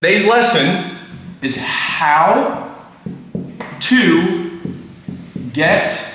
Today's lesson is how to get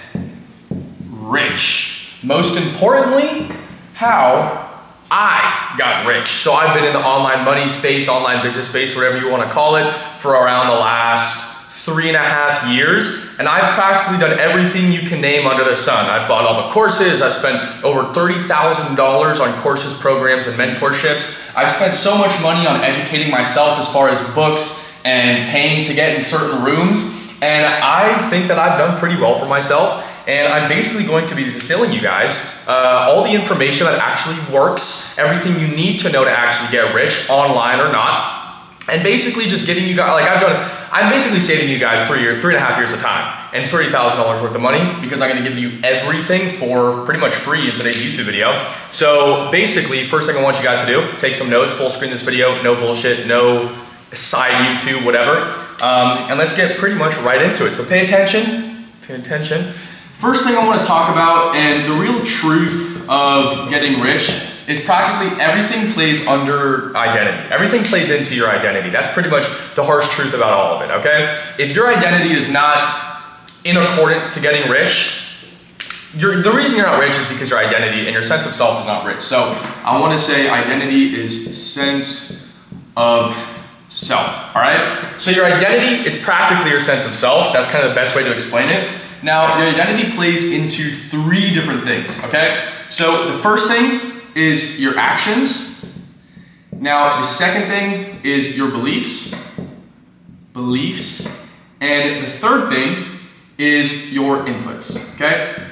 rich. Most importantly, how I got rich. So I've been in the online money space, online business space, whatever you want to call it, for around the last 3.5 years, and I've practically done everything you can name under the sun. I've bought all the courses. I spent over $30,000 on courses, programs, and mentorships. I've spent so much money on educating myself as far as books and paying to get in certain rooms, and I think that I've done pretty well for myself. And I'm basically going to be distilling you guys all the information that actually works, everything you need to know to actually get rich, online or not. And basically just giving you guys, I'm basically saving you guys 3.5 years of time and $30,000 worth of money, because I'm gonna give you everything for pretty much free in today's YouTube video. So basically, first thing I want you guys to do, take some notes, full screen this video, no bullshit, no side YouTube, whatever. And let's get pretty much right into it. So pay attention. First thing I wanna talk about, and the real truth of getting rich, is practically everything plays under identity. Everything plays into your identity. That's pretty much the harsh truth about all of it, okay? If your identity is not in accordance to getting rich, the reason you're not rich is because your identity and your sense of self is not rich. So I wanna say identity is sense of self, all right? So your identity is practically your sense of self. That's kind of the best way to explain it. Now, your identity plays into 3 different things, okay? So the first thing is your actions. Now, the second thing is your beliefs. And the third thing is your inputs, okay?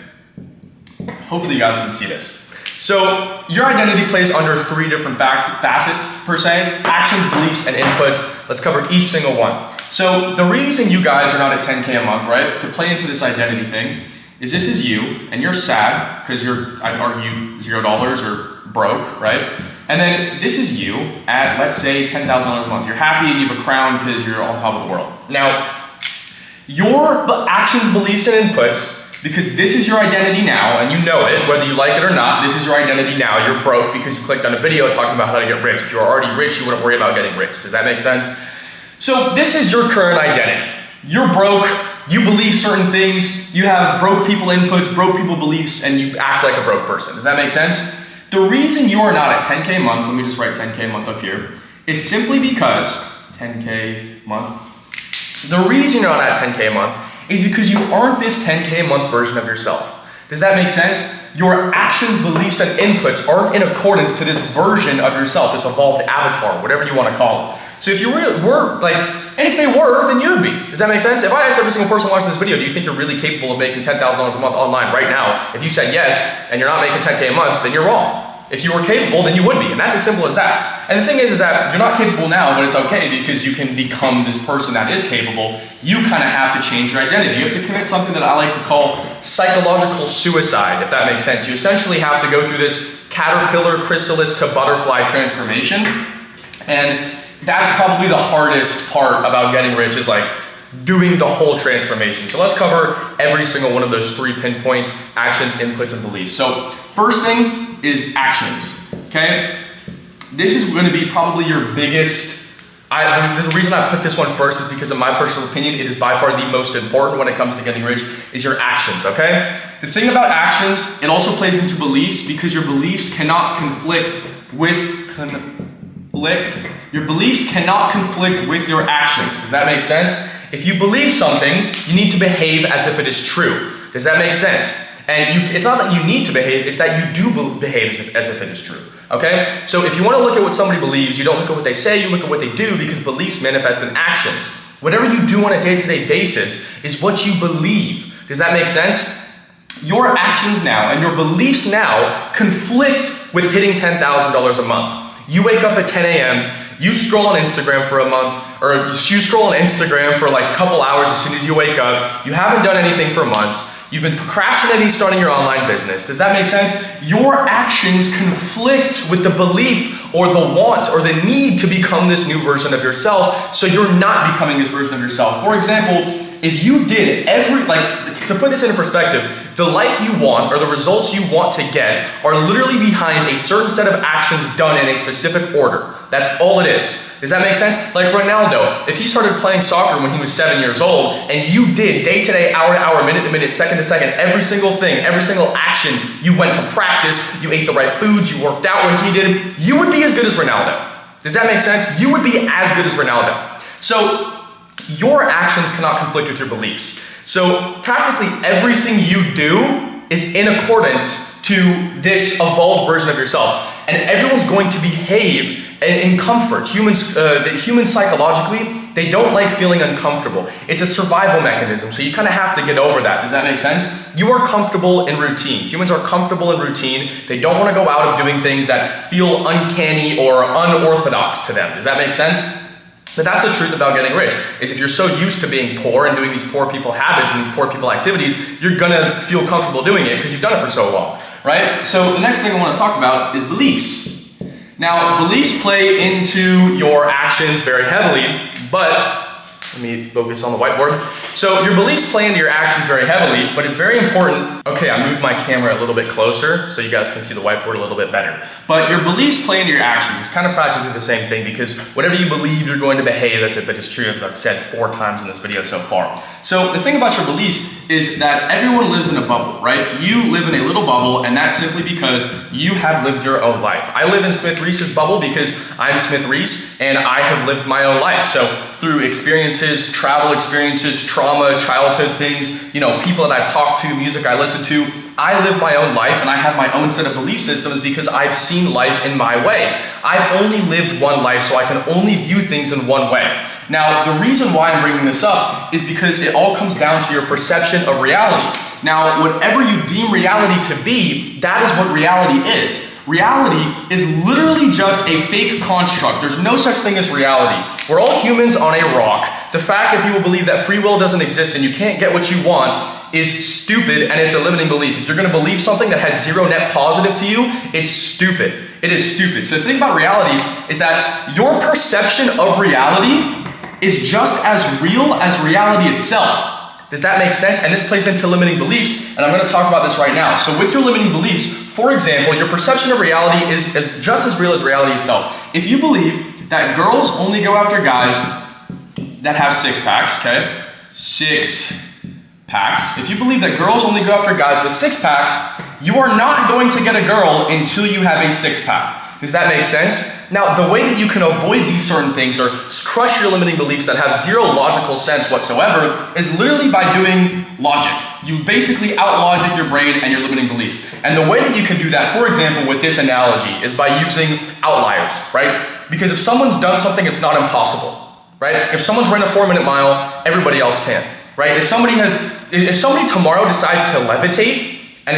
Hopefully you guys can see this. So your identity plays under 3 different facets per se: actions, beliefs, and inputs. Let's cover each single one. So the reason you guys are not at 10K a month, right, to play into this identity thing, is this is you, and you're sad because you're, I'd argue, $0 or broke, right? And then this is you at, let's say, $10,000 a month. You're happy and you have a crown because you're on top of the world. Now, your actions, beliefs, and inputs, because this is your identity now, and you know it, whether you like it or not, this is your identity now. You're broke because you clicked on a video talking about how to get rich. If you're already rich, you wouldn't worry about getting rich. Does that make sense? So this is your current identity. You're broke, you believe certain things, you have broke people inputs, broke people beliefs, and you act like a broke person. Does that make sense? The reason you are not at 10K a month, let me just write 10K a month up here, is simply because, 10K a month, the reason you're not at 10K a month is because you aren't this 10K a month version of yourself. Does that make sense? Your actions, beliefs, and inputs aren't in accordance to this version of yourself, this evolved avatar, whatever you want to call it. So if you really were, and if they were, then you'd be. Does that make sense? If I asked every single person watching this video, do you think you're really capable of making $10,000 a month online right now? If you said yes, and you're not making 10K a month, then you're wrong. If you were capable, then you would be, and that's as simple as that. And the thing is that you're not capable now, but it's okay because you can become this person that is capable. You kind of have to change your identity. You have to commit something that I like to call psychological suicide, if that makes sense. You essentially have to go through this caterpillar, chrysalis to butterfly transformation, and that's probably the hardest part about getting rich, is like doing the whole transformation. So let's cover every single one of those 3 pinpoints: actions, inputs, and beliefs. So first thing is actions, okay? This is gonna be probably your biggest, the reason I put this one first is because in my personal opinion, it is by far the most important when it comes to getting rich, is your actions, okay? The thing about actions, it also plays into beliefs, because your beliefs cannot conflict with your beliefs cannot conflict with your actions. Does that make sense? If you believe something, you need to behave as if it is true. Does that make sense? And it's not that you need to behave, it's that you do behave as if it is true, okay? So if you want to look at what somebody believes, you don't look at what they say, you look at what they do, because beliefs manifest in actions. Whatever you do on a day-to-day basis is what you believe. Does that make sense? Your actions now and your beliefs now conflict with hitting $10,000 a month. You wake up at 10 a.m., you scroll on Instagram for a month, or you scroll on Instagram for like a couple hours as soon as you wake up. You haven't done anything for months. You've been procrastinating starting your online business. Does that make sense? Your actions conflict with the belief or the want or the need to become this new version of yourself, so you're not becoming this version of yourself. For example, if you did to put this into perspective, the life you want or the results you want to get are literally behind a certain set of actions done in a specific order. That's all it is. Does that make sense? Like Ronaldo, if he started playing soccer when he was 7 years old, and you did day to day, hour to hour, minute to minute, second to second, every single thing, every single action, you went to practice, you ate the right foods, you worked out when he did, you would be as good as Ronaldo. Does that make sense? You would be as good as Ronaldo. So your actions cannot conflict with your beliefs. So practically everything you do is in accordance to this evolved version of yourself. And everyone's going to behave in comfort. Humans psychologically, they don't like feeling uncomfortable. It's a survival mechanism, so you kind of have to get over that. Does that make sense? You are comfortable in routine. Humans are comfortable in routine. They don't want to go out of doing things that feel uncanny or unorthodox to them. Does that make sense? But that's the truth about getting rich, is if you're so used to being poor and doing these poor people habits and these poor people activities, you're gonna feel comfortable doing it because you've done it for so long, right? So the next thing I want to talk about is beliefs. Now, beliefs play into your actions very heavily, but let me focus on the whiteboard. So your beliefs play into your actions very heavily, but it's very important. Okay, I moved my camera a little bit closer so you guys can see the whiteboard a little bit better. But your beliefs play into your actions. It's kind of practically the same thing because whatever you believe, you're going to behave. That's it, that is true, as I've said 4 times in this video so far. So the thing about your beliefs is that everyone lives in a bubble, right? You live in a little bubble, and that's simply because you have lived your own life. I live in Smith Reese's bubble because I'm Smith Reese and I have lived my own life. So through experiences, travel experiences, trauma, childhood things, people that I've talked to, music I listen to, I live my own life and I have my own set of belief systems because I've seen life in my way. I've only lived one life, so I can only view things in one way. Now, the reason why I'm bringing this up is because it all comes down to your perception of reality. Now, whatever you deem reality to be, that is what reality is. Reality is literally just a fake construct. There's no such thing as reality. We're all humans on a rock. The fact that people believe that free will doesn't exist and you can't get what you want is stupid, and it's a limiting belief. If you're going to believe something that has 0 net positive to you, it's stupid. It is stupid. So the thing about reality is that your perception of reality is just as real as reality itself. Does that make sense? And this plays into limiting beliefs, and I'm going to talk about this right now. So with your limiting beliefs, for example, your perception of reality is just as real as reality itself. If you believe that girls only go after guys that have 6 packs, okay? 6 packs. If you believe that girls only go after guys with 6 packs, you are not going to get a girl until you have a 6 pack. Does that make sense? Now, the way that you can avoid these certain things or crush your limiting beliefs that have 0 logical sense whatsoever is literally by doing logic. You basically out-logic your brain and your limiting beliefs. And the way that you can do that, for example, with this analogy, is by using outliers, right? Because if someone's done something, it's not impossible, right? If someone's run a 4-minute mile, everybody else can, right? If somebody tomorrow decides to levitate, and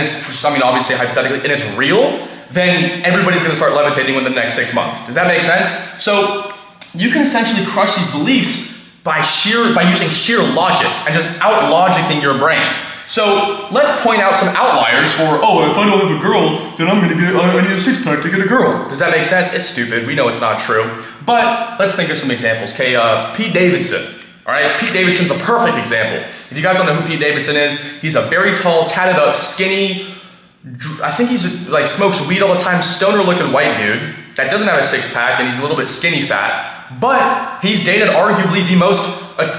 obviously hypothetically, and it's real, then everybody's going to start levitating within the next 6 months. Does that make sense? So you can essentially crush these beliefs by using sheer logic and just out-logicking your brain. So let's point out some outliers for, if I don't have a girl, then I need a 6-pack to get a girl. Does that make sense? It's stupid. We know it's not true. But let's think of some examples. Okay, Pete Davidson. All right, Pete Davidson's a perfect example. If you guys don't know who Pete Davidson is, he's a very tall, tatted up, skinny, I think he's smokes weed all the time, stoner looking white dude that doesn't have a 6-pack and he's a little bit skinny fat, but he's dated arguably the most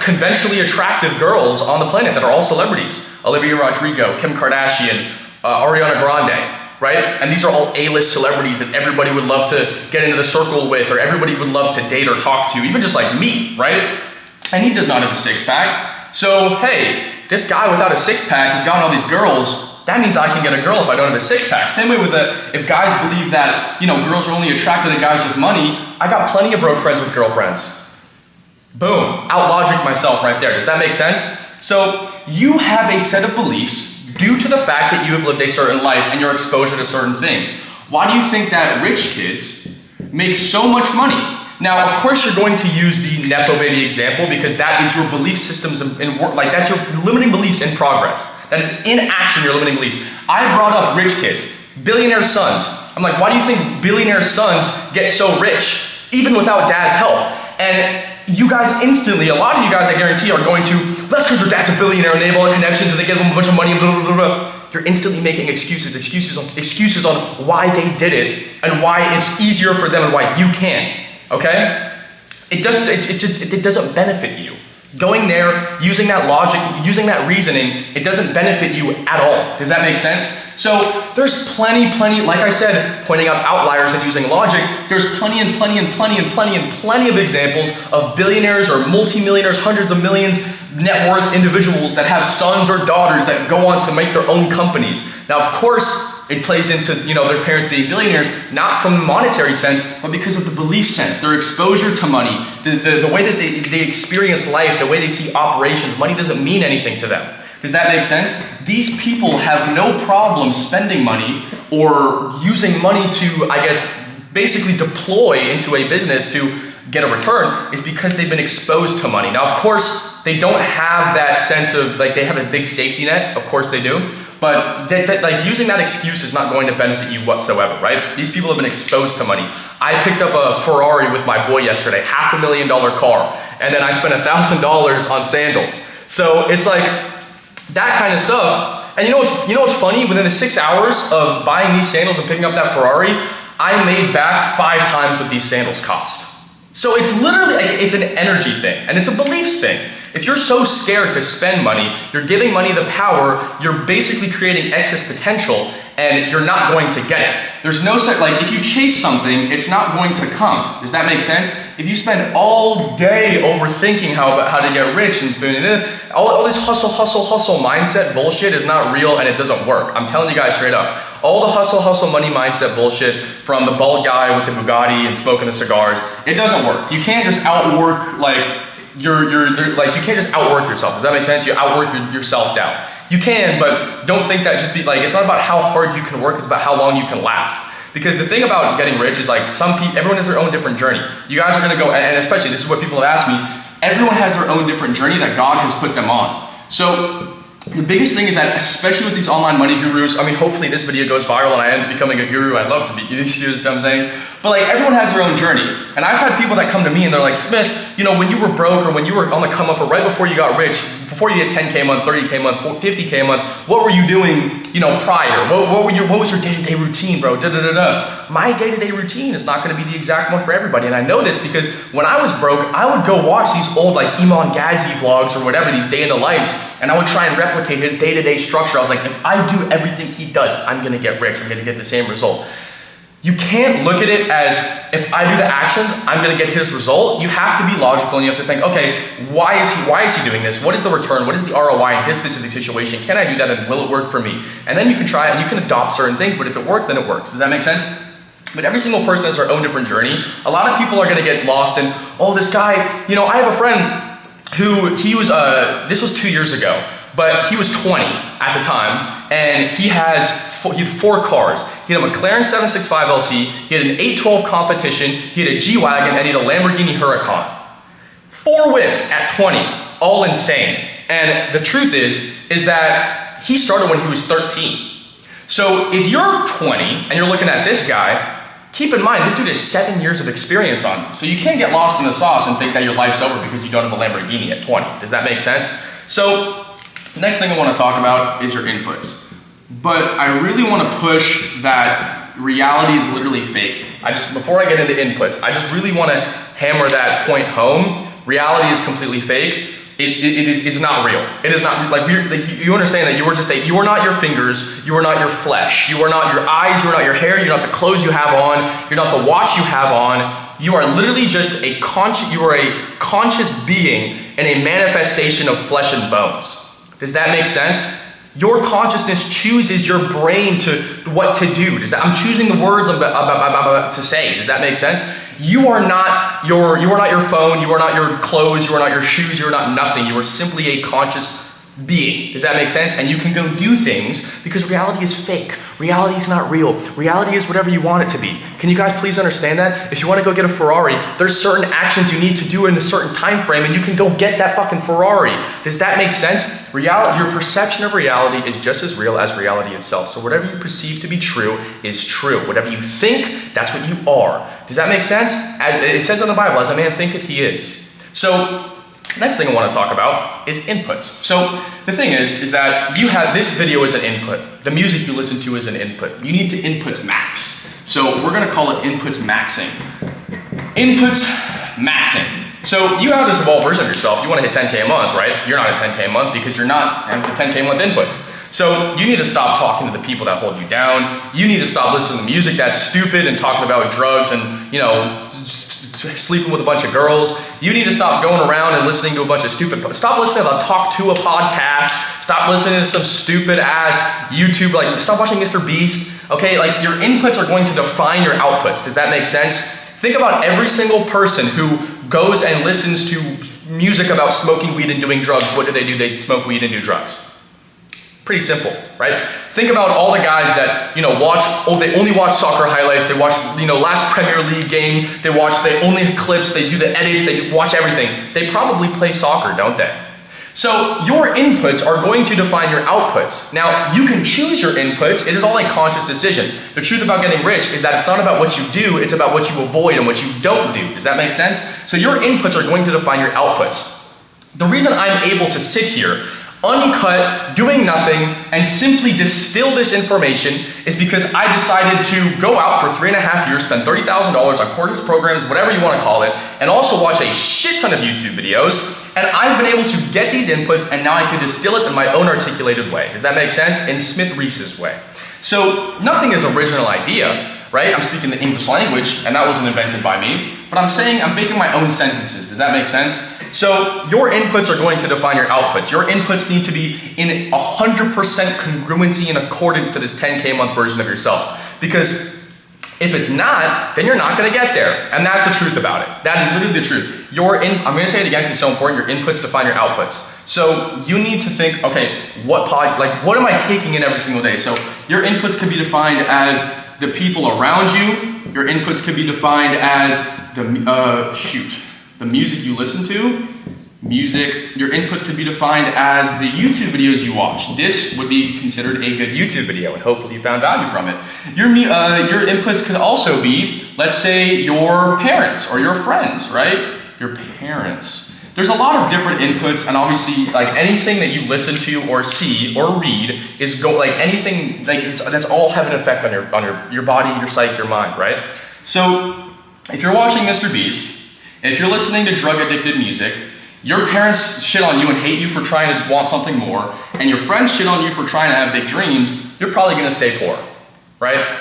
conventionally attractive girls on the planet that are all celebrities. Olivia Rodrigo, Kim Kardashian, Ariana Grande, right? And these are all A-list celebrities that everybody would love to get into the circle with, or everybody would love to date or talk to, even just like me, right? And he does not have a 6-pack. So, hey, this guy without a 6-pack, he's gotten all these girls. That means I can get a girl if I don't have a 6-pack. Same way with if guys believe that, girls are only attracted to guys with money, I got plenty of broke friends with girlfriends. Boom, out-logic myself right there. Does that make sense? So you have a set of beliefs due to the fact that you have lived a certain life and your exposure to certain things. Why do you think that rich kids make so much money? Now, of course, you're going to use the Nepo Baby example because that is your belief systems in work. That's your limiting beliefs in progress. That is in action, your limiting beliefs. I brought up rich kids, billionaire sons. I'm like, why do you think billionaire sons get so rich, even without dad's help? And you guys instantly, a lot of you guys, I guarantee, are going to, that's because their dad's a billionaire and they have all the connections and they give them a bunch of money and blah, blah, blah, blah. You're instantly making excuses on why they did it and why it's easier for them and why you can't. okay? It doesn't benefit you. Going there, using that logic, using that reasoning, it doesn't benefit you at all. Does that make sense? So there's plenty, like I said, pointing out outliers and using logic, there's plenty of examples of billionaires or multimillionaires, hundreds of millions, net worth individuals that have sons or daughters that go on to make their own companies. Now, of course, it plays into, their parents being billionaires, not from the monetary sense, but because of the belief sense, their exposure to money, the way that they experience life, the way they see operations. Money doesn't mean anything to them. Does that make sense? These people have no problem spending money or using money to, I guess, basically deploy into a business to get a return, is because they've been exposed to money. Now, of course, they don't have that sense of, like, they have a big safety net. Of course they do. But like using that excuse is not going to benefit you whatsoever, right? These people have been exposed to money. I picked up a Ferrari with my boy yesterday, $500,000 car, and then I spent $1,000 on sandals. So it's like that kind of stuff. And you know what's funny? Within the 6 hours of buying these sandals and picking up that Ferrari, I made back 5 times what these sandals cost. So it's literally, like, it's an energy thing, and it's a beliefs thing. If you're so scared to spend money, you're giving money the power, you're basically creating excess potential, and you're not going to get it. There's no set, like, if you chase something, it's not going to come. Does that make sense? If you spend all day overthinking how to get rich and all this hustle mindset bullshit is not real, and it doesn't work. I'm telling you guys straight up. All the hustle money mindset bullshit from the bald guy with the Bugatti and smoking the cigars, it doesn't work. You can't just outwork, like, you can't just outwork yourself. Does that make sense? You outwork yourself down. You can, but don't think that just be like, it's not about how hard you can work, it's about how long you can last. Because the thing about getting rich is, like, everyone has their own different journey. You guys are gonna go, and especially this is what people have asked me, everyone has their own different journey that God has put them on. So the biggest thing is that, especially with these online money gurus, I mean, hopefully this video goes viral and I end up becoming a guru. I'd love to be, you see what I'm saying? But, like, everyone has their own journey. And I've had people that come to me and they're like, Smith, when you were broke or when you were on the come up or right before you got rich, before you hit 10K a month, 30K a month, 50K a month, what were you doing, prior? What was your day-to-day routine, bro? My day-to-day routine is not gonna be the exact one for everybody. And I know this because when I was broke, I would go watch these old, like, Iman Gadzi vlogs or whatever, these day in the lives, and I would try and replicate his day-to-day structure. I was like, if I do everything he does, I'm gonna get rich. I'm gonna get the same result. You can't look at it as, if I do the actions, I'm gonna get his result. You have to be logical and you have to think, okay, why is he doing this? What is the return? What is the ROI in his specific situation? Can I do that and will it work for me? And then you can try it and you can adopt certain things, but if it works, then it works. Does that make sense? But every single person has their own different journey. A lot of people are gonna get lost in, oh, this guy, I have a friend who, this was 2 years ago, but he was 20 at the time, and he had 4 cars. He had a McLaren 765 LT, he had an 812 competition, he had a G-Wagon, and he had a Lamborghini Huracan. 4 whips at 20, all insane. And the truth is that he started when he was 13. So if you're 20 and you're looking at this guy, keep in mind, this dude has 7 years of experience on you. So you can't get lost in the sauce and think that your life's over because you don't have a Lamborghini at 20. Does that make sense? So next thing I want to talk about is your inputs. But I really want to push that reality is literally fake. Before I get into inputs, I just really want to hammer that point home. Reality is completely fake. It is not real. It is not, you understand that you are not your fingers, you are not your flesh, you are not your eyes, you are not your hair, you're not the clothes you have on, you're not the watch you have on. You are literally just a conscious being and a manifestation of flesh and bones. Does that make sense? Your consciousness chooses your brain to what to do. I'm choosing the words I'm about to say. Does that make sense? You are not your phone, you are not your clothes, you are not your shoes, you are not nothing. You are simply a conscious being. Does that make sense? And you can go do things because reality is fake. Reality is not real. Reality is whatever you want it to be. Can you guys please understand that? If you want to go get a Ferrari, there's certain actions you need to do in a certain time frame and you can go get that fucking Ferrari. Does that make sense? Reality, your perception of reality is just as real as reality itself. So whatever you perceive to be true is true. Whatever you think, that's what you are. Does that make sense? It says in the Bible, as a man thinketh he is. So next thing I want to talk about is inputs. So the thing is that you have, this video is an input. The music you listen to is an input. You need to inputs max. So we're going to call it inputs maxing. Inputs maxing. So you have this evolved version of yourself. You want to hit 10K a month, right? You're not at 10K a month because you're not at the 10K a month inputs. So you need to stop talking to the people that hold you down. You need to stop listening to music that's stupid and talking about drugs and, you know, sleeping with a bunch of girls. You need to stop going around and listening to a bunch of stop listening to Talk to a podcast. Stop listening to some stupid ass YouTube, like stop watching Mr. Beast. Okay, like your inputs are going to define your outputs. Does that make sense? Think about every single person who goes and listens to music about smoking weed and doing drugs. What do? They smoke weed and do drugs. Pretty simple, right? Think about all the guys that, you know, they only watch soccer highlights, they watch, you know, last Premier League game, they only clips, they do the edits, they watch everything. They probably play soccer, don't they? So your inputs are going to define your outputs. Now, you can choose your inputs. It is all a conscious decision. The truth about getting rich is that it's not about what you do, it's about what you avoid and what you don't do. Does that make sense? So your inputs are going to define your outputs. The reason I'm able to sit here uncut, doing nothing, and simply distill this information is because I decided to go out for 3.5 years, spend $30,000 on courses, programs, whatever you want to call it, and also watch a shit ton of YouTube videos, and I've been able to get these inputs, and now I can distill it in my own articulated way. Does that make sense? In Smith-Reese's way. So nothing is original idea, right? I'm speaking the English language, and that wasn't invented by me, but I'm saying I'm making my own sentences. Does that make sense? So your inputs are going to define your outputs. Your inputs need to be in 100% congruency in accordance to this 10K a month version of yourself. Because if it's not, then you're not going to get there. And that's the truth about it. That is literally the truth. I'm going to say it again because it's so important. Your inputs define your outputs. So you need to think, okay, what am I taking in every single day? So your inputs could be defined as the people around you. Your inputs could be defined as the music you listen to. Your inputs could be defined as the YouTube videos you watch. This would be considered a good YouTube video, and hopefully you found value from it. Your inputs could also be, let's say, your parents or your friends, right? Your parents. There's a lot of different inputs, and obviously, like anything that you listen to or see or read is that's all have an effect on your body, your psyche, your mind, right? So if you're watching Mr. Beast, if you're listening to drug-addicted music, your parents shit on you and hate you for trying to want something more, and your friends shit on you for trying to have big dreams, you're probably gonna stay poor, right?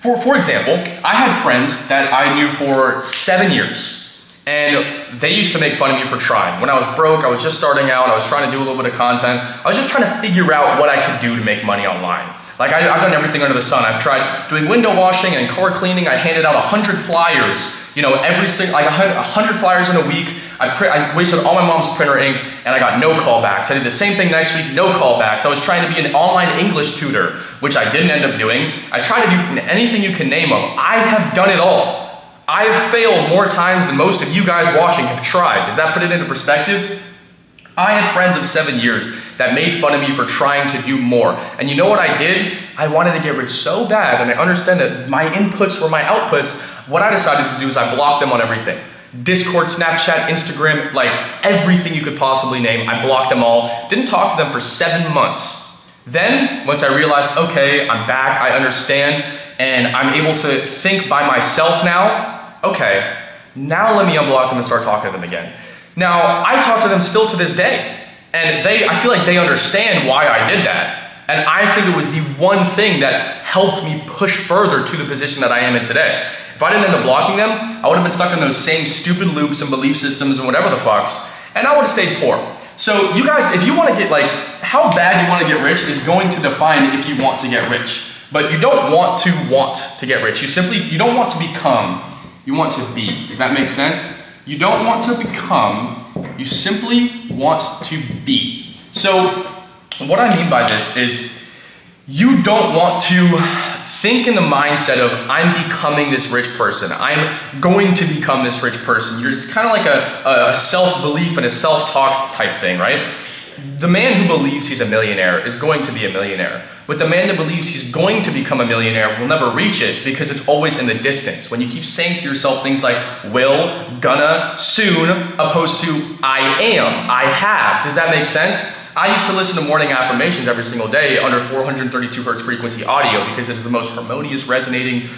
For example, I had friends that I knew for 7 years, and they used to make fun of me for trying. When I was broke, I was just starting out, I was trying to do a little bit of content, I was just trying to figure out what I could do to make money online. Like I've done everything under the sun. I've tried doing window washing and car cleaning. I handed out 100 flyers, you know, 100 flyers in a week. I wasted all my mom's printer ink and I got no callbacks. I did the same thing next week, no callbacks. I was trying to be an online English tutor, which I didn't end up doing. I tried to do anything you can name of. I have done it all. I've failed more times than most of you guys watching have tried. Does that put it into perspective? I had friends of 7 years that made fun of me for trying to do more. And you know what I did? I wanted to get rich so bad, and I understand that my inputs were my outputs. What I decided to do is I blocked them on everything. Discord, Snapchat, Instagram, like everything you could possibly name, I blocked them all. Didn't talk to them for 7 months. Then, once I realized, okay, I'm back, I understand, and I'm able to think by myself now, okay, now let me unblock them and start talking to them again. Now, I talk to them still to this day, and I feel like they understand why I did that. And I think it was the one thing that helped me push further to the position that I am in today. If I didn't end up blocking them, I would have been stuck in those same stupid loops and belief systems and whatever the fucks, and I would have stayed poor. So you guys, if you want to get how bad you want to get rich is going to define if you want to get rich. But you don't want to get rich. You don't want to become, you want to be. Does that make sense? You don't want to become, you simply want to be. So what I mean by this is you don't want to think in the mindset of I'm becoming this rich person. I'm going to become this rich person. It's kind of like a self-belief and a self-talk type thing, right? the man who believes he's a millionaire is going to be a millionaire. But the man that believes he's going to become a millionaire will never reach it because it's always in the distance. When you keep saying to yourself things like will, gonna, soon, opposed to I am, I have. Does that make sense? I used to listen to morning affirmations every single day under 432 hertz frequency audio because it is the most harmonious resonating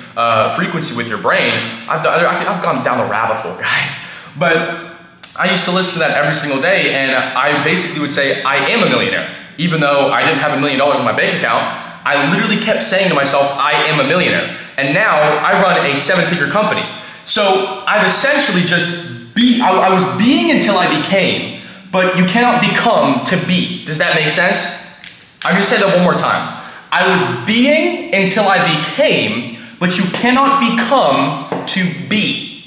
frequency with your brain. I've gone down the rabbit hole, guys. But I used to listen to that every single day, and I basically would say, I am a millionaire. Even though I didn't have $1 million in my bank account, I literally kept saying to myself, I am a millionaire. And now I run a 7-figure company. So I've essentially I was being until I became, but you cannot become to be. Does that make sense? I'm gonna say that one more time. I was being until I became, but you cannot become to be.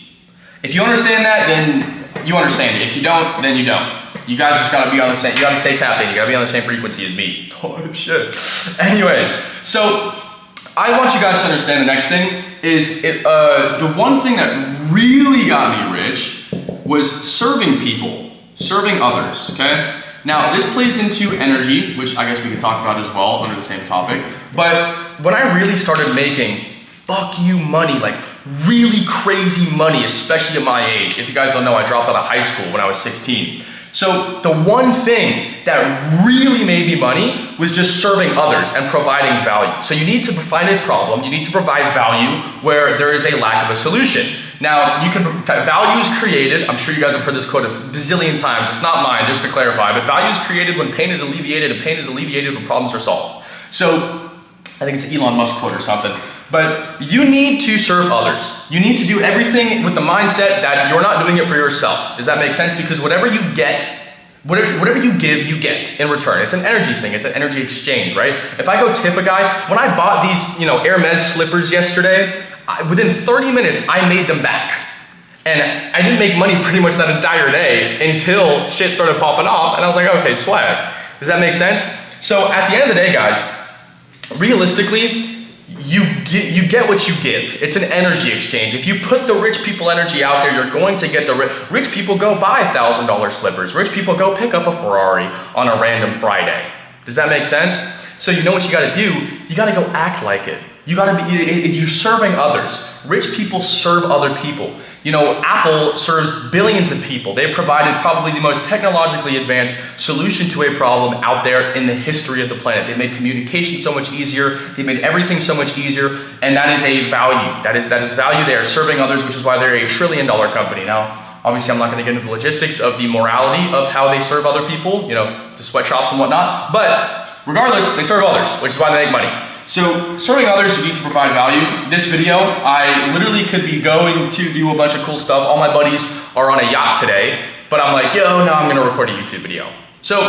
If you understand that, then you understand it. If you don't, then you don't. You guys just gotta be on the same, you gotta stay tapped in, you gotta be on the same frequency as me. Oh shit. Anyways, so I want you guys to understand the next thing is, the one thing that really got me rich was serving people, serving others, okay? Now this plays into energy, which I guess we could talk about as well under the same topic, but when I really started making fuck you money, like really crazy money, especially at my age. If you guys don't know, I dropped out of high school when I was 16. So the one thing that really made me money was just serving others and providing value. So you need to find a problem, you need to provide value where there is a lack of a solution. Now, value is created, I'm sure you guys have heard this quote a bazillion times, it's not mine, just to clarify, but value is created when pain is alleviated, and pain is alleviated when problems are solved. So, I think it's an Elon Musk quote or something. But you need to serve others. You need to do everything with the mindset that you're not doing it for yourself. Does that make sense? Because whatever you get, whatever you give, you get in return. It's an energy thing. It's an energy exchange, right? If I go tip a guy, when I bought these, Hermes slippers yesterday, within 30 minutes, I made them back. And I didn't make money pretty much that entire day until shit started popping off, and I was like, okay, swag. Does that make sense? So at the end of the day, guys, realistically, you get what you give. It's an energy exchange. If you put the rich people energy out there, you're going to get the rich people go buy $1,000 slippers. Rich people go pick up a Ferrari on a random Friday. Does that make sense? So you know what you gotta do? You gotta go act like it. You're serving others. Rich people serve other people. Apple serves billions of people. They've provided probably the most technologically advanced solution to a problem out there in the history of the planet. They made communication so much easier. They made everything so much easier, and that is a value. That is value. They are serving others, which is why they're a $1 trillion company. Now, obviously, I'm not going to get into the logistics of the morality of how they serve other people, the sweatshops and whatnot, but regardless, they serve others, which is why they make money. So serving others, you need to provide value. This video, I literally could be going to do a bunch of cool stuff. All my buddies are on a yacht today, but I'm like, no, I'm gonna record a YouTube video. So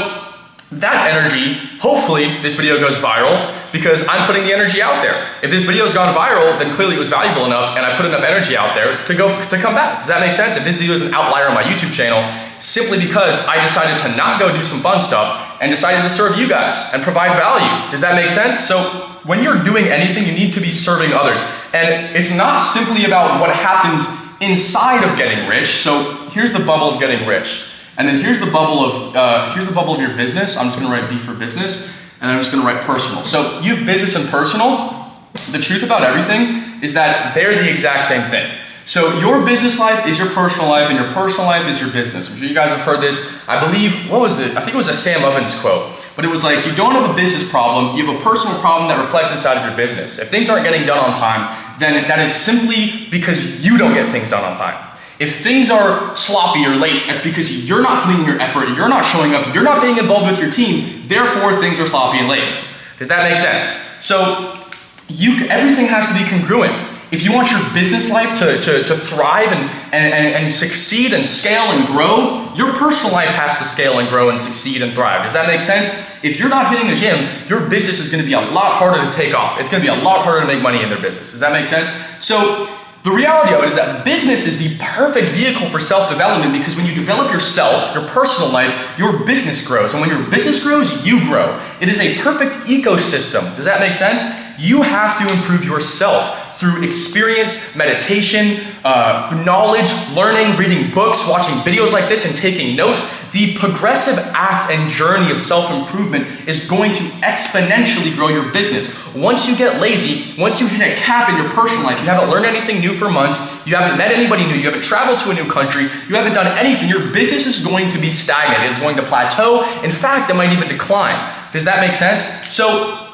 that energy, hopefully this video goes viral because I'm putting the energy out there. If this video's gone viral, then clearly it was valuable enough and I put enough energy out there to come back. Does that make sense? If this video is an outlier on my YouTube channel, simply because I decided to not go do some fun stuff and decided to serve you guys and provide value. Does that make sense? So when you're doing anything, you need to be serving others. And it's not simply about what happens inside of getting rich. So here's the bubble of getting rich. And then here's the bubble of your business. I'm just gonna write B for business, and I'm just gonna write personal. So you have business and personal. The truth about everything is that they're the exact same thing. So your business life is your personal life, and your personal life is your business. I'm sure you guys have heard this. I believe, I think it was a Sam Ovens quote, but it was like, you don't have a business problem, you have a personal problem that reflects inside of your business. If things aren't getting done on time, then that is simply because you don't get things done on time. If things are sloppy or late, it's because you're not putting in your effort, you're not showing up, you're not being involved with your team, therefore things are sloppy and late. Does that make sense? So everything has to be congruent. If you want your business life to thrive and succeed and scale and grow, your personal life has to scale and grow and succeed and thrive. Does that make sense? If you're not hitting the gym, your business is gonna be a lot harder to take off. It's gonna be a lot harder to make money in their business. Does that make sense? So the reality of it is that business is the perfect vehicle for self-development, because when you develop yourself, your personal life, your business grows. And when your business grows, you grow. It is a perfect ecosystem. Does that make sense? You have to improve yourself through experience, meditation, knowledge, learning, reading books, watching videos like this, and taking notes. The progressive act and journey of self-improvement is going to exponentially grow your business. Once you get lazy, once you hit a cap in your personal life, you haven't learned anything new for months, you haven't met anybody new, you haven't traveled to a new country, you haven't done anything, your business is going to be stagnant. It's going to plateau. In fact, it might even decline. Does that make sense? So,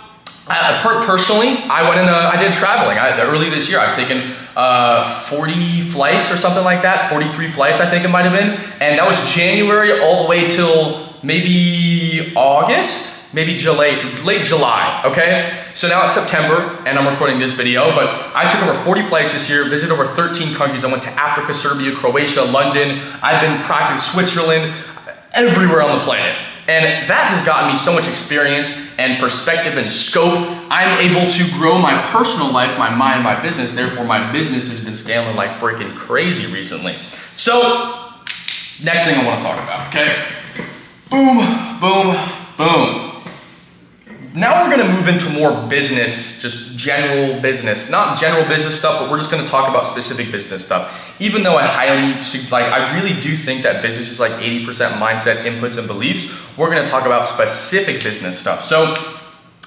personally, I did traveling. Early this year, I've taken 40 flights or something like that, 43 flights I think it might have been. And that was January all the way till maybe August, maybe late July, okay? So now it's September and I'm recording this video, but I took over 40 flights this year, visited over 13 countries. I went to Africa, Serbia, Croatia, London. I've been practicing Switzerland, everywhere on the planet. And that has gotten me so much experience and perspective and scope. I'm able to grow my personal life, my mind, my business. Therefore, my business has been scaling like freaking crazy recently. So, next thing I want to talk about, okay? Boom, boom, boom. Now we're gonna move into more business, just general business. Not general business stuff, but we're just gonna talk about specific business stuff. Even though I really do think that business is like 80% mindset, inputs, and beliefs, we're gonna talk about specific business stuff. So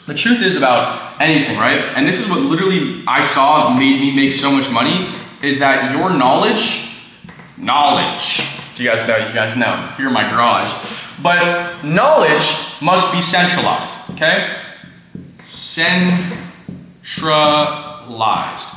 the truth is about anything, right? And this is what literally I saw made me make so much money, is that your knowledge, do you guys know, here in my garage, but knowledge must be centralized, okay? Centralized.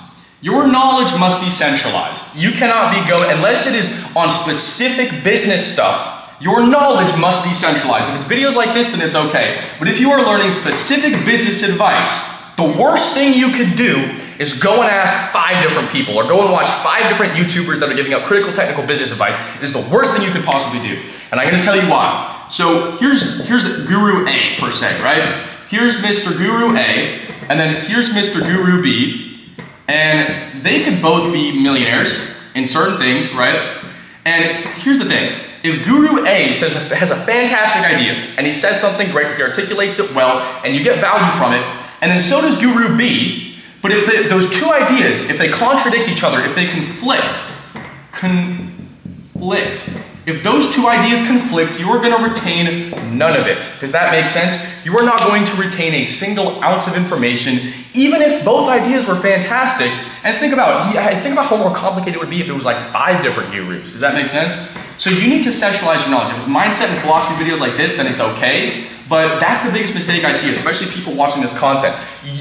Your knowledge must be centralized. You cannot be going, unless it is on specific business stuff, your knowledge must be centralized. If it's videos like this, then it's okay. But if you are learning specific business advice, the worst thing you could do is go and ask 5 different people or go and watch 5 different YouTubers that are giving out critical technical business advice. It is the worst thing you could possibly do. And I'm gonna tell you why. So here's Guru A per se, right? Here's Mr. Guru A, and then here's Mr. Guru B, and they could both be millionaires in certain things, right? And here's the thing. If Guru A has a fantastic idea, and he says something great, he articulates it well, and you get value from it, and then so does Guru B, but if those two ideas, if they contradict each other, if they conflict, if those two ideas conflict, you are going to retain none of it. Does that make sense? You are not going to retain a single ounce of information, even if both ideas were fantastic. And think about how more complicated it would be if it was like 5 different gurus. Does that make sense? So you need to centralize your knowledge. If it's mindset and philosophy videos like this, then it's okay. But that's the biggest mistake I see, especially people watching this content.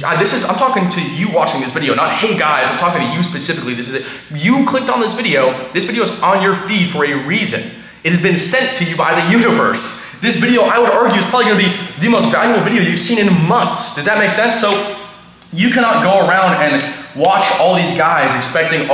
I'm talking to you watching this video, not hey guys, I'm talking to you specifically. This is it. You clicked on this video is on your feed for a reason. It has been sent to you by the universe. This video, I would argue, is probably gonna be the most valuable video you've seen in months. Does that make sense? So you cannot go around and watch all these guys expecting,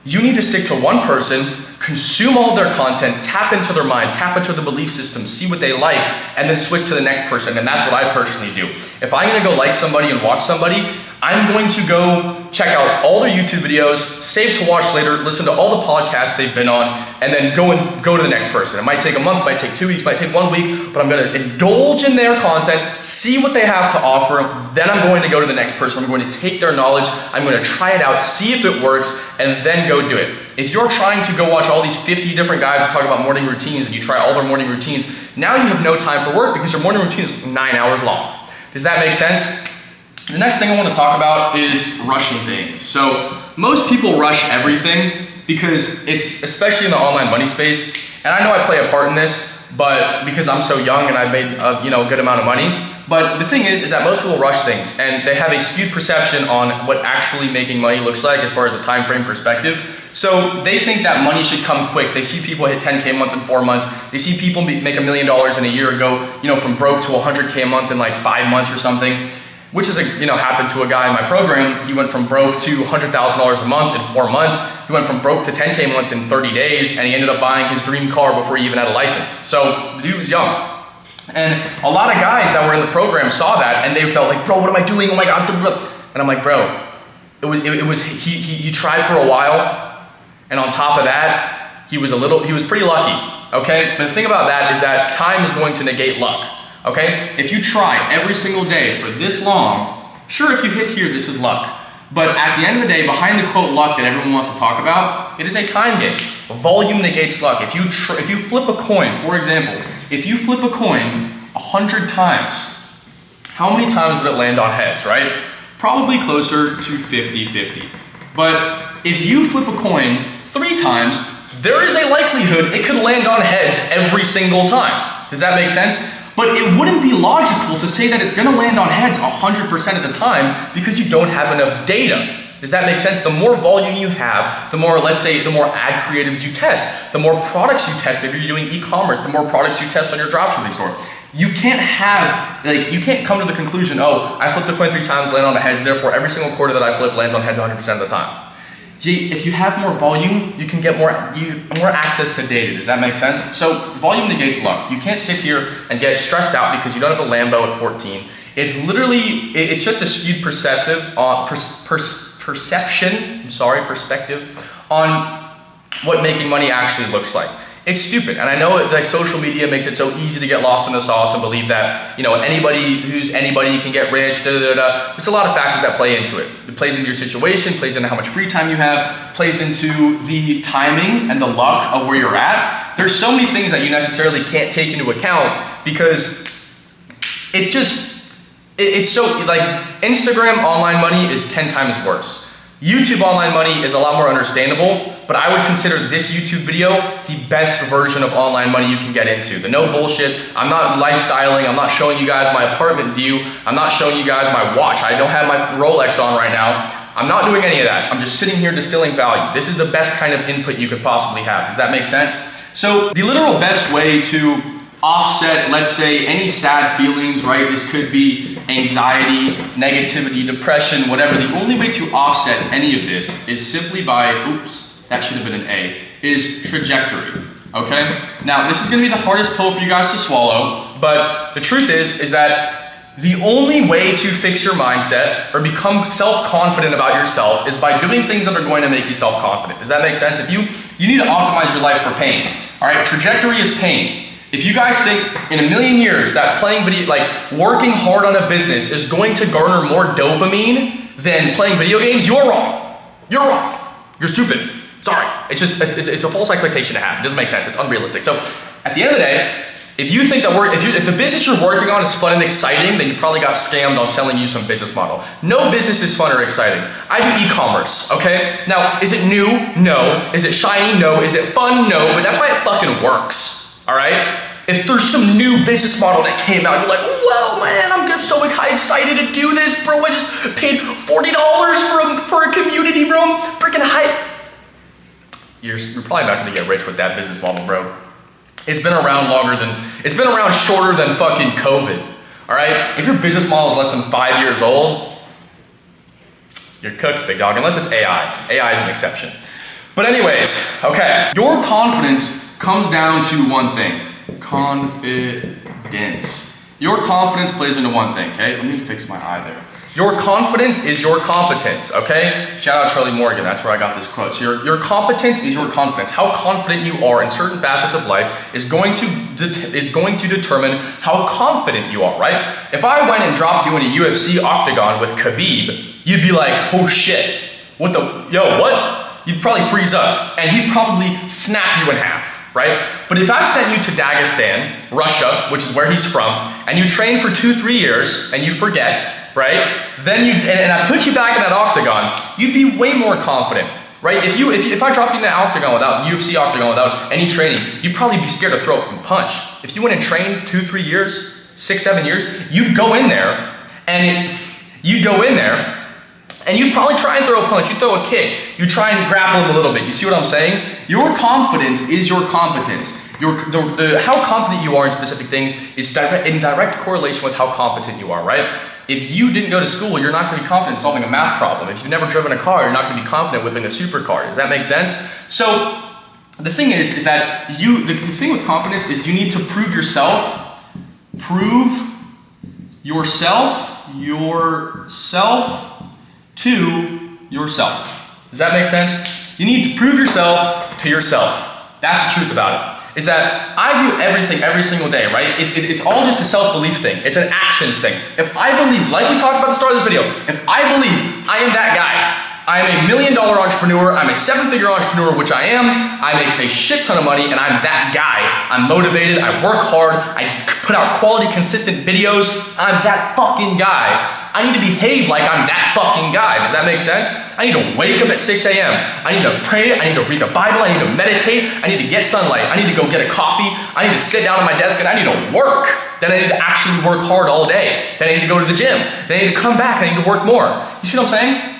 you need to stick to one person, consume all of their content, tap into their mind, tap into the belief system, see what they like, and then switch to the next person. And that's what I personally do. If I'm gonna go like somebody and watch somebody, I'm going to go check out all their YouTube videos, save to watch later, listen to all the podcasts they've been on, and then go to the next person. It might take a month, might take 2 weeks, might take 1 week, but I'm gonna indulge in their content, see what they have to offer, then I'm going to go to the next person. I'm going to take their knowledge, I'm gonna try it out, see if it works, and then go do it. If you're trying to go watch all these 50 different guys that talk about morning routines and you try all their morning routines, now you have no time for work because your morning routine is 9 hours long. Does that make sense? The next thing I want to talk about is rushing things. So most people rush everything because it's, especially in the online money space, and I know I play a part in this, but because I'm so young and I've made a good amount of money. But the thing is that most people rush things and they have a skewed perception on what actually making money looks like as far as a time frame perspective. So they think that money should come quick. They see people hit 10K a month in 4 months. They see people make $1 million in a year ago, from broke to 100K a month in like 5 months or something, which is happened to a guy in my program. He went from broke to $100,000 a month in 4 months. He went from broke to 10K a month in 30 days, and he ended up buying his dream car before he even had a license. So the dude was young. And a lot of guys that were in the program saw that and they felt like, bro, what am I doing? Oh my God. And I'm like, bro, he tried for a while. And on top of that, he was pretty lucky, okay? But the thing about that is that time is going to negate luck, okay? If you try every single day for this long, sure, if you hit here, this is luck. But at the end of the day, behind the quote luck that everyone wants to talk about, it is a time game. Volume negates luck. If you flip a coin, for example, if you flip a coin 100 times, how many times would it land on heads, right? Probably closer to 50-50. But if you flip a coin 3 times, there is a likelihood it could land on heads every single time. Does that make sense? But it wouldn't be logical to say that it's gonna land on heads 100% of the time because you don't have enough data. Does that make sense? The more volume you have, the more, let's say, the more ad creatives you test, the more products you test. Maybe you're doing e-commerce, the more products you test on your dropshipping store. You can't you can't come to the conclusion, oh, I flipped a coin 3 times, land on the heads, therefore every single quarter that I flip lands on heads 100% of the time. If you have more volume, you can get more access to data. Does that make sense? So volume negates luck. You can't sit here and get stressed out because you don't have a Lambo at 14. It's literally, it's just a skewed perspective on what making money actually looks like. It's stupid, and I know like social media makes it so easy to get lost in the sauce and believe that, you know, anybody can get rich, There's a lot of factors that play into it. It plays into your situation, plays into how much free time you have, plays into the timing and the luck of where you're at. There's so many things that you necessarily can't take into account because it's so, like, Instagram online money is 10 times worse. YouTube online money is a lot more understandable, but I would consider this YouTube video the best version of online money you can get into. The no bullshit, I'm not lifestyling, I'm not showing you guys my apartment view, I'm not showing you guys my watch, I don't have my Rolex on right now. I'm not doing any of that. I'm just sitting here distilling value. This is the best kind of input you could possibly have. Does that make sense? So the literal best way to offset, let's say, any sad feelings, right? This could be anxiety, negativity, depression, whatever. The only way to offset any of this is simply by, oops, that should have been an A, is trajectory, okay? Now, this is gonna be the hardest pill for you guys to swallow, but the truth is that the only way to fix your mindset or become self-confident about yourself is by doing things that are going to make you self-confident. Does that make sense? If you need to optimize your life for pain, all right? Trajectory is pain. If you guys think in a million years that working hard on a business is going to garner more dopamine than playing video games, you're wrong. You're wrong. You're stupid. Sorry. It's a false expectation to have. It doesn't make sense. It's unrealistic. So at the end of the day, if you think that if the business you're working on is fun and exciting, then you probably got scammed on selling you some business model. No business is fun or exciting. I do e-commerce, okay? Now, is it new? No. Is it shiny? No. Is it fun? No. But that's why it fucking works, all right? If there's some new business model that came out, you're like, whoa, man, I'm just so excited to do this, bro. I just paid $40 for a community room, freaking hype. You're probably not gonna get rich with that business model, bro. It's been around shorter than fucking COVID, all right? If your business model is less than 5 years old, you're cooked, big dog, unless it's AI. AI is an exception. But anyways, okay, your confidence comes down to one thing. Confidence. Your confidence plays into one thing, okay? Let me fix my eye there. Your confidence is your competence, okay? Shout out Charlie Morgan, that's where I got this quote. So your competence is your confidence. How confident you are in certain facets of life is going to determine how confident you are, right? If I went and dropped you in a UFC octagon with Khabib, you'd be like, oh shit, what? You'd probably freeze up, and he'd probably snap you in half. Right? But if I sent you to Dagestan, Russia, which is where he's from, and you train for 2-3 years and you forget, right? Then and I put you back in that octagon, you'd be way more confident, right? If I dropped you in that octagon UFC octagon without any training, you'd probably be scared to throw up and punch. If you went and trained 2-3 years, 6-7 years, you'd go in there and you'd probably try and throw a punch, you throw a kick, you try and grapple him a little bit. You see what I'm saying? Your confidence is your competence. How confident you are in specific things is in direct correlation with how competent you are, right? If you didn't go to school, you're not going to be confident solving a math problem. If you've never driven a car, you're not going to be confident whipping a supercar. Does that make sense? So the thing is that the thing with confidence is you need to prove yourself to yourself. Does that make sense? You need to prove yourself to yourself. That's the truth about it. is that I do everything every single day, right? It's all just a self-belief thing. It's an actions thing. If I believe, like we talked about at the start of this video, if I believe I am that guy, I am $1 million entrepreneur, I'm a 7-figure entrepreneur, which I am, I make a shit ton of money, and I'm that guy. I'm motivated, I work hard, I put out quality, consistent videos, I'm that fucking guy. I need to behave like I'm that fucking guy. Does that make sense? I need to wake up at 6 a.m. I need to pray, I need to read the Bible, I need to meditate, I need to get sunlight, I need to go get a coffee, I need to sit down at my desk, and I need to work. Then I need to actually work hard all day. Then I need to go to the gym. Then I need to come back, I need to work more. You see what I'm saying?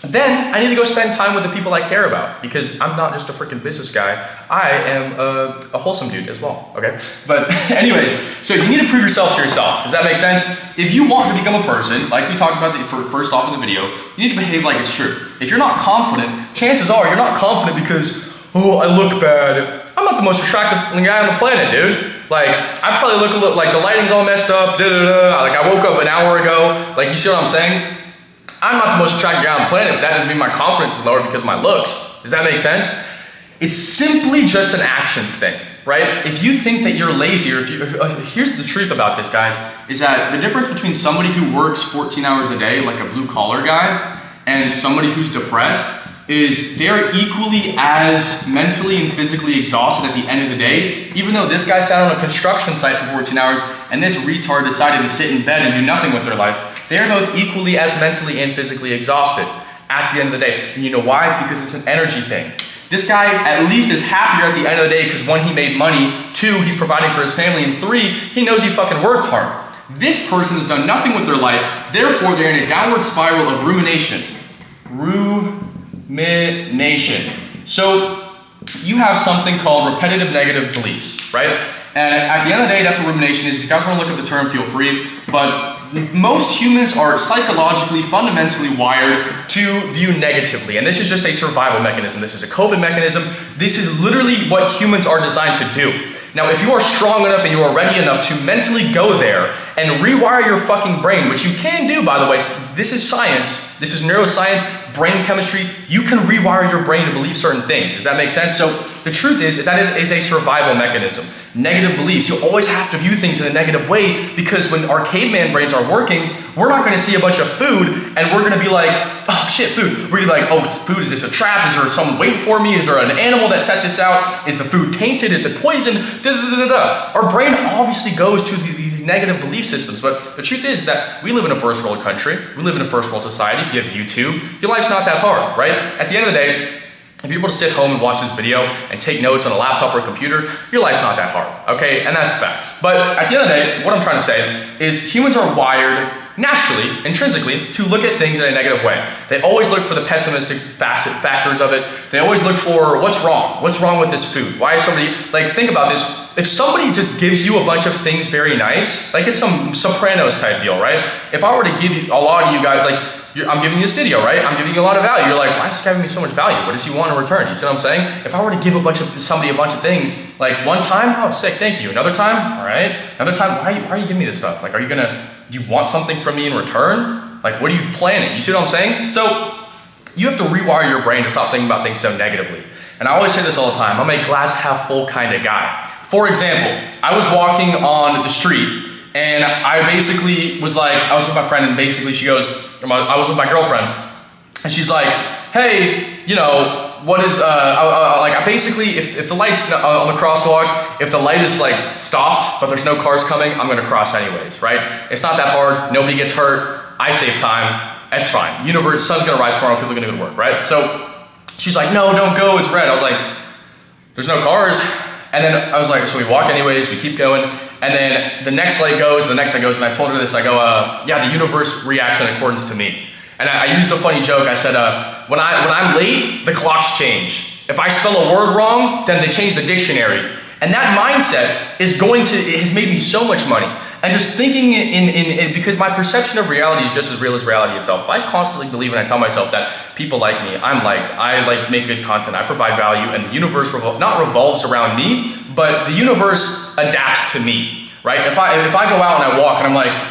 Then I need to go spend time with the people I care about, because I'm not just a freaking business guy. I am a wholesome dude as well, okay? But anyways, so you need to prove yourself to yourself. Does that make sense? If you want to become a person, like we talked about first off in the video, you need to behave like it's true. If you're not confident, chances are you're not confident because, oh, I look bad. I'm not the most attractive guy on the planet, dude. Like, I probably look a little, like the lighting's all messed up, like I woke up an hour ago. Like, you see what I'm saying? I'm not the most attractive guy on the planet, but that doesn't mean my confidence is lower because of my looks. Does that make sense? It's simply just an actions thing, right? If you think that you're lazy, or here's the truth about this, guys, is that the difference between somebody who works 14 hours a day, like a blue collar guy, and somebody who's depressed, is they're equally as mentally and physically exhausted at the end of the day, even though this guy sat on a construction site for 14 hours and this retard decided to sit in bed and do nothing with their life. They're both equally as mentally and physically exhausted at the end of the day. And you know why? It's because it's an energy thing. This guy at least is happier at the end of the day because 1, he made money, 2, he's providing for his family, and 3, he knows he fucking worked hard. This person has done nothing with their life, therefore they're in a downward spiral of rumination. Rumination. So you have something called repetitive negative beliefs, right? And at the end of the day, that's what rumination is. If you guys want to look at the term, feel free. But most humans are psychologically, fundamentally wired to view negatively. And this is just a survival mechanism. This is a coping mechanism. This is literally what humans are designed to do. Now, if you are strong enough and you are ready enough to mentally go there and rewire your fucking brain, which you can do, by the way, this is science, this is neuroscience, brain chemistry, you can rewire your brain to believe certain things. Does that make sense? So the truth is that is a survival mechanism. Negative beliefs, you always have to view things in a negative way, because when our caveman brains are working, we're not gonna see a bunch of food and we're gonna be like, oh shit, food. We're gonna be like, oh, food, is this a trap? Is there someone waiting for me? Is there an animal that set this out? Is the food tainted? Is it poison? Our brain obviously goes to these negative belief systems, but the truth is that we live in a first world country. We live in a first world society. If you have YouTube, your life's not that hard, right? At the end of the day, if you're able to sit home and watch this video and take notes on a laptop or a computer, your life's not that hard, okay? And that's facts. But at the end of the day, what I'm trying to say is humans are wired naturally, intrinsically, to look at things in a negative way. They always look for the pessimistic factors of it. They always look for what's wrong with this food? Why is somebody, like, think about this. If somebody just gives you a bunch of things very nice, like it's some Sopranos type deal, right? If I were to give you, a lot of you guys, like, I'm giving you this video, right? I'm giving you a lot of value. You're like, why is this guy giving me so much value? What does he want in return? You see what I'm saying? If I were to give somebody a bunch of things, like one time, oh, sick, thank you. Another time, all right. Another time, why are you giving me this stuff? Like, do you want something from me in return? Like, what are you planning? You see what I'm saying? So you have to rewire your brain to stop thinking about things so negatively. And I always say this all the time. I'm a glass half full kind of guy. For example, I was walking on the street and I basically was like, I was with my friend and basically she goes, I was with my girlfriend and she's like, hey, you know, what is, like basically if the light's on the crosswalk, if the light is like stopped, but there's no cars coming, I'm gonna cross anyways, right? It's not that hard, nobody gets hurt, I save time, it's fine. Universe, sun's gonna rise tomorrow, people are gonna go to work, right? So she's like, no, don't go, it's red. I was like, there's no cars. And then I was like, so we walk anyways, we keep going. And then the next light goes, and I told her this, I go, yeah, the universe reacts in accordance to me. And I used a funny joke, I said, when I'm late, the clocks change. If I spell a word wrong, then they change the dictionary. And that mindset it has made me so much money. And just thinking because my perception of reality is just as real as reality itself. I constantly believe and I tell myself that people like me, I'm liked, I make good content, I provide value, and the universe not revolves around me, but the universe adapts to me, right? If I go out and I walk and I'm like,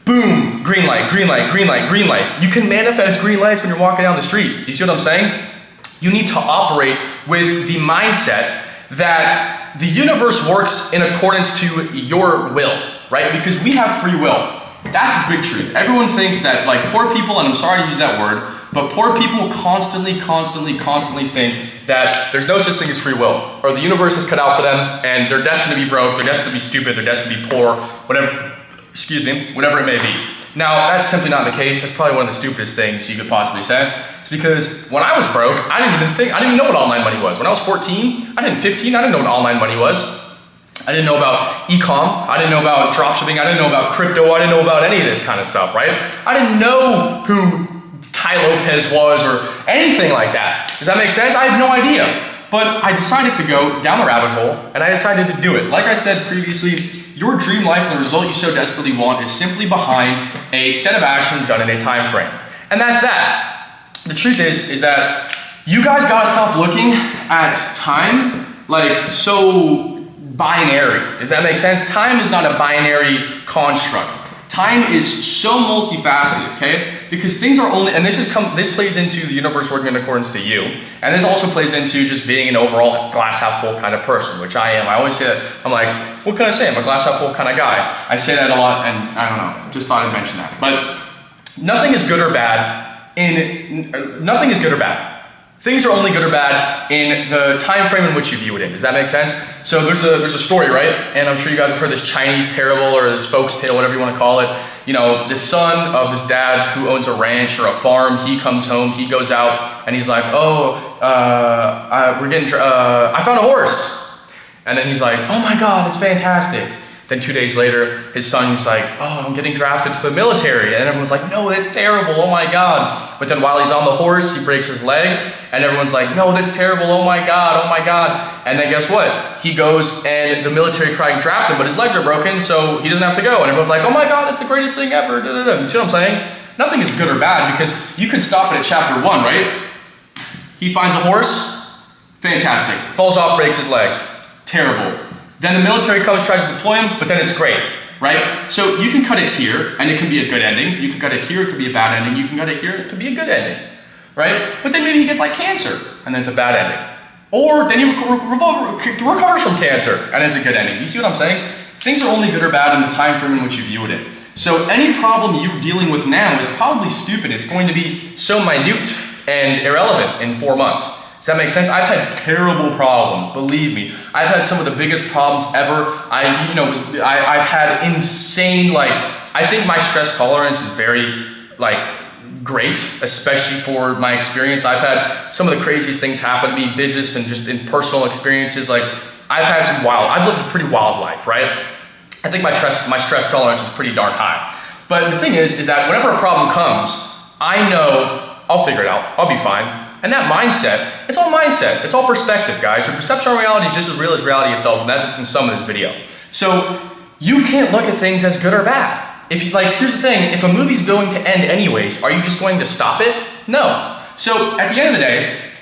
boom, green light, green light, green light, green light. You can manifest green lights when you're walking down the street. Do you see what I'm saying? You need to operate with the mindset that the universe works in accordance to your will, right? Because we have free will. That's the big truth. Everyone thinks that, like, poor people, and I'm sorry to use that word, but poor people constantly think that there's no such thing as free will, or the universe is cut out for them, and they're destined to be broke, they're destined to be stupid, they're destined to be poor, whatever, whatever it may be. Now, that's simply not the case. That's probably one of the stupidest things you could possibly say. It's because when I was broke, I didn't even know what online money was. When I was 15, I didn't know what online money was. I didn't know about e-com, I didn't know about dropshipping, I didn't know about crypto, I didn't know about any of this kind of stuff, right? I didn't know who Tai Lopez was or anything like that. Does that make sense? I had no idea. But I decided to go down the rabbit hole, and I decided to do it. Like I said previously, your dream life and the result you so desperately want is simply behind a set of actions done in a time frame. And that's that. The truth is that you guys gotta stop looking at time like so binary. Does that make sense? Time is not a binary construct. Time is so multifaceted, okay? Because things are only, and this plays into the universe working in accordance to you, and this also plays into just being an overall glass half full kind of person, which I am. I always say that, I'm like, what can I say? I'm a glass half full kind of guy. I say that a lot, and I don't know, just thought I'd mention that. But nothing is good or bad nothing is good or bad. Things are only good or bad in the time frame in which you view it in. Does that make sense? So there's a story, right? And I'm sure you guys have heard this Chinese parable or this folk's tale, whatever you want to call it. You know, the son of this dad who owns a ranch or a farm, he comes home, he goes out, and he's like, I found a horse. And then he's like, oh my God, that's fantastic. Then 2 days later, his son's like, oh, I'm getting drafted to the military. And everyone's like, no, that's terrible, oh my God. But then while he's on the horse, he breaks his leg. And everyone's like, no, that's terrible, oh my God, oh my God. And then guess what? He goes and the military try and draft him, but his legs are broken, so he doesn't have to go. And everyone's like, oh my God, that's the greatest thing ever. You see what I'm saying? Nothing is good or bad because you can stop it at chapter 1, right? He finds a horse, fantastic. Falls off, breaks his legs, terrible. Then the military comes, tries to deploy him, but then it's great, right? So you can cut it here, and it can be a good ending. You can cut it here, it could be a bad ending. You can cut it here, and it could be a good ending, right? But then maybe he gets like cancer, and then it's a bad ending. Or then he recovers from cancer, and it's a good ending. You see what I'm saying? Things are only good or bad in the time frame in which you view it in. So any problem you're dealing with now is probably stupid. It's going to be so minute and irrelevant in 4 months. Does that make sense? I've had terrible problems, believe me. I've had some of the biggest problems ever. I've had insane, I think my stress tolerance is very, great, especially for my experience. I've had some of the craziest things happen to me, business and just in personal experiences. I've lived a pretty wild life, right? I think my stress tolerance is pretty darn high. But the thing is that whenever a problem comes, I know I'll figure it out, I'll be fine. And that mindset, it's all mindset, it's all perspective, guys. Your perception on reality is just as real as reality itself, and that's in some of this video. So you can't look at things as good or bad. Here's the thing, if a movie's going to end anyways, are you just going to stop it? No. So at the end of the day,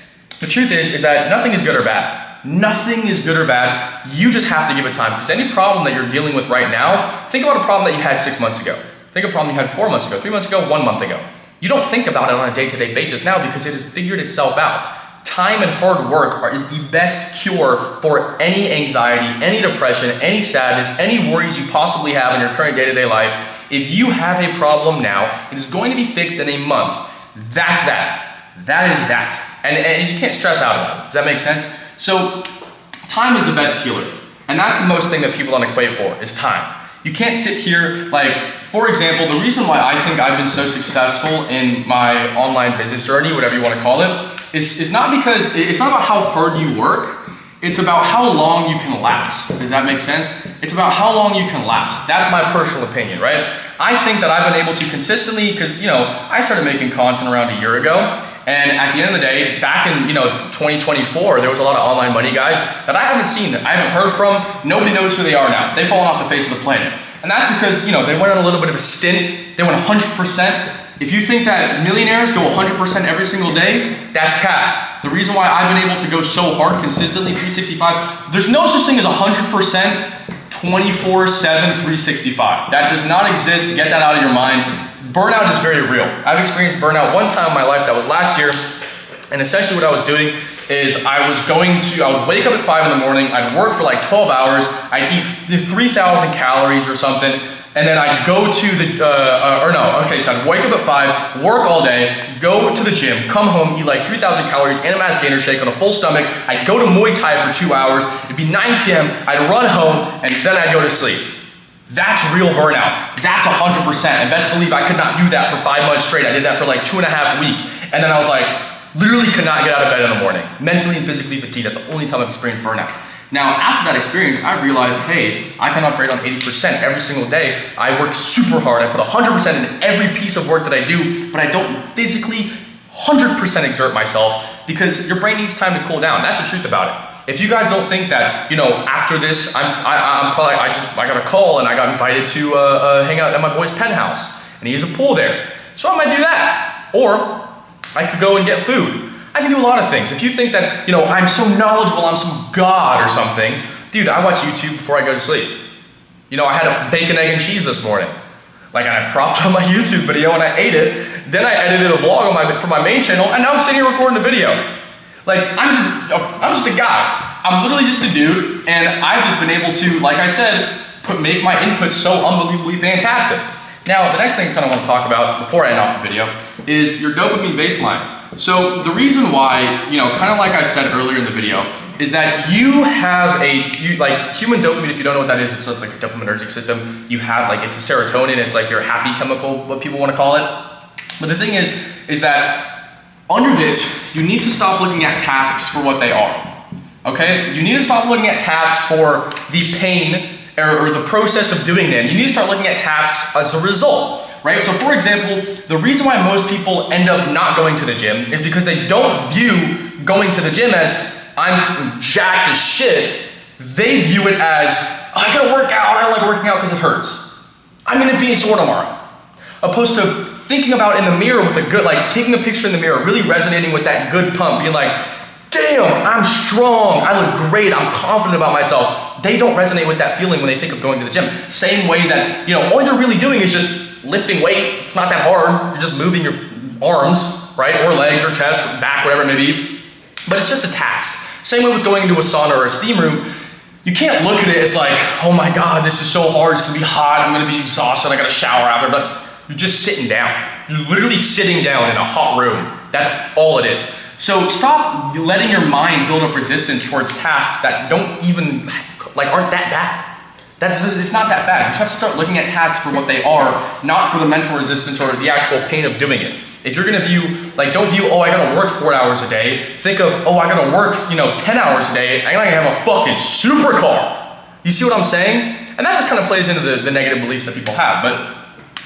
the truth is that nothing is good or bad. Nothing is good or bad. You just have to give it time, because any problem that you're dealing with right now, think about a problem that you had 6 months ago. Think of a problem you had 4 months ago, 3 months ago, 1 month ago. You don't think about it on a day-to-day basis now because it has figured itself out. Time and hard work is the best cure for any anxiety, any depression, any sadness, any worries you possibly have in your current day-to-day life. If you have a problem now, it is going to be fixed in a month. That's that. That is that. And you can't stress out about it. Does that make sense? So time is the best healer. And that's the most thing that people don't equate for, is time. You can't sit here, for example, the reason why I think I've been so successful in my online business journey, whatever you want to call it, is not because, it's not about how hard you work, it's about how long you can last. Does that make sense? It's about how long you can last. That's my personal opinion, right? I think that I've been able to consistently, because, I started making content around a year ago, and at the end of the day, back in 2024, there was a lot of online money guys that I haven't seen, that I haven't heard from. Nobody knows who they are now. They've fallen off the face of the planet. And that's because they went on a little bit of a stint. They went 100%. If you think that millionaires go 100% every single day, that's cap. The reason why I've been able to go so hard consistently, 365, there's no such thing as 100% 24/7, 365. That does not exist. Get that out of your mind. Burnout is very real. I've experienced burnout one time in my life, that was last year, and essentially what I was doing is I would wake up at 5 in the morning, I'd work for like 12 hours, I'd eat 3,000 calories or something, and then I'd go to the, so I'd wake up at 5, work all day, go to the gym, come home, eat like 3,000 calories and a mass gainer shake on a full stomach, I'd go to Muay Thai for 2 hours, it'd be 9 p.m., I'd run home, and then I'd go to sleep. That's real burnout. That's 100%. And best believe I could not do that for 5 months straight. I did that for like 2.5 weeks. And then I was like, literally could not get out of bed in the morning. Mentally and physically fatigued. That's the only time I've experienced burnout. Now, after that experience, I realized, hey, I can operate on 80% every single day. I work super hard. I put 100% in every piece of work that I do, but I don't physically 100% exert myself because your brain needs time to cool down. That's the truth about it. If you guys don't think that, after this, I got a call and I got invited to hang out at my boy's penthouse, and he has a pool there. So I might do that. Or I could go and get food. I can do a lot of things. If you think that, I'm so knowledgeable, I'm some god or something, dude, I watch YouTube before I go to sleep. I had a bacon, egg, and cheese this morning. Like, and I propped on my YouTube video and I ate it. Then I edited a vlog for my main channel, and now I'm sitting here recording a video. Like, I'm just a guy. I'm literally just a dude, and I've just been able to, like I said, make my inputs so unbelievably fantastic. Now, the next thing I kind of want to talk about before I end off the video is your dopamine baseline. So the reason why, kind of like I said earlier in the video, is that you have human dopamine, if you don't know what that is, it's like a dopaminergic system. You have it's a serotonin, it's like your happy chemical, what people want to call it. But the thing is that under this, you need to stop looking at tasks for what they are, okay? You need to stop looking at tasks for the pain or the process of doing them. You need to start looking at tasks as a result, right? So for example, the reason why most people end up not going to the gym is because they don't view going to the gym as, I'm jacked as shit. They view it as, I gotta work out, I don't like working out because it hurts. I'm gonna be sore tomorrow. Opposed to thinking about in the mirror with a good, taking a picture in the mirror, really resonating with that good pump, being like, damn, I'm strong, I look great, I'm confident about myself. They don't resonate with that feeling when they think of going to the gym. Same way that, all you're really doing is just lifting weight. It's not that hard. You're just moving your arms, right? Or legs or chest, or back, whatever it may be. But it's just a task. Same way with going into a sauna or a steam room. You can't look at it as like, oh my God, this is so hard, it's gonna be hot, I'm gonna be exhausted, I gotta shower after, but you're just sitting down. You're literally sitting down in a hot room. That's all it is. So stop letting your mind build up resistance towards tasks that don't even, aren't that bad. It's not that bad. You have to start looking at tasks for what they are, not for the mental resistance or the actual pain of doing it. If you're gonna view, don't view, oh, I gotta work 4 hours a day. Think of, oh, I gotta work, 10 hours a day. I gotta have a fucking supercar. You see what I'm saying? And that just kind of plays into the negative beliefs that people have. But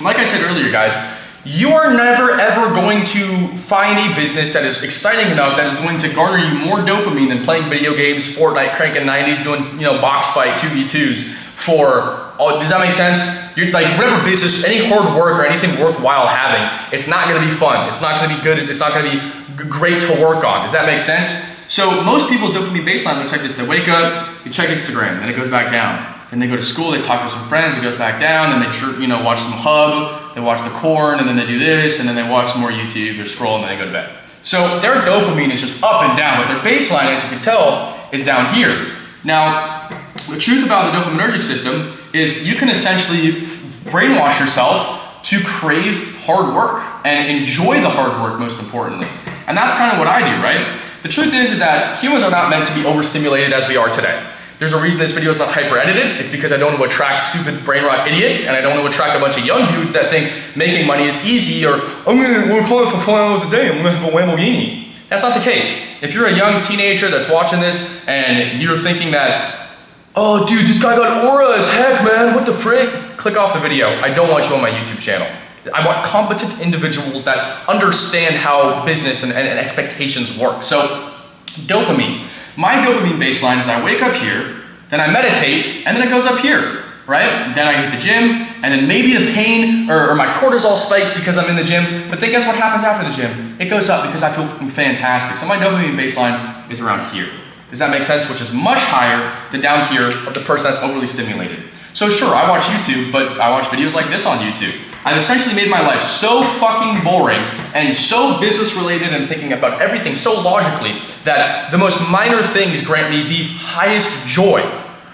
like I said earlier, guys, you are never ever going to find a business that is exciting enough that is going to garner you more dopamine than playing video games, Fortnite, cranking 90s, doing box fight 2v2s for, does that make sense? You're whatever business, any hard work or anything worthwhile having, it's not gonna be fun, it's not gonna be good, it's not gonna be great to work on. Does that make sense? So most people's dopamine baseline looks like this. They wake up, they check Instagram, then it goes back down. Then they go to school, they talk to some friends, it goes back down, then they watch some Hub, they watch the Corn, and then they do this, and then they watch some more YouTube, they're scrolling, and then they go to bed. So their dopamine is just up and down, but their baseline, as you can tell, is down here. Now, the truth about the dopaminergic system is you can essentially brainwash yourself to crave hard work and enjoy the hard work, most importantly. And that's kind of what I do, right? The truth is that humans are not meant to be overstimulated as we are today. There's a reason this video is not hyper edited. It's because I don't want to attract stupid brain rot idiots, and I don't want to attract a bunch of young dudes that think making money is easy, or I'm gonna work hard for 4 hours a day, I'm gonna have a Lamborghini. That's not the case. If you're a young teenager that's watching this and you're thinking that, oh dude, this guy got aura as heck, man, what the frick? Click off the video. I don't want you on my YouTube channel. I want competent individuals that understand how business and expectations work. So, dopamine. My dopamine baseline is I wake up here, then I meditate, and then it goes up here, right? Then I hit the gym, and then maybe the pain or my cortisol spikes because I'm in the gym, but then guess what happens after the gym? It goes up because I feel fantastic. So my dopamine baseline is around here. Does that make sense? Which is much higher than down here of the person that's overly stimulated. So sure, I watch YouTube, but I watch videos like this on YouTube. I've essentially made my life so fucking boring and so business related and thinking about everything so logically that the most minor things grant me the highest joy,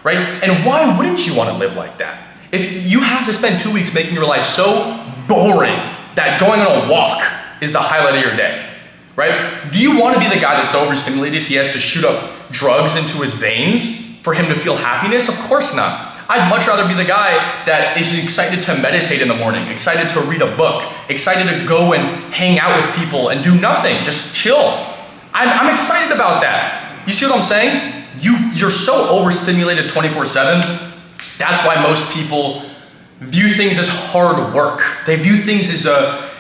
right? And why wouldn't you want to live like that? If you have to spend 2 weeks making your life so boring that going on a walk is the highlight of your day, right? Do you want to be the guy that's so overstimulated he has to shoot up drugs into his veins for him to feel happiness? Of course not. I'd much rather be the guy that is excited to meditate in the morning, excited to read a book, excited to go and hang out with people and do nothing, just chill. I'm excited about that. You see what I'm saying? You're so overstimulated 24/7. That's why most people view things as hard work. They view things as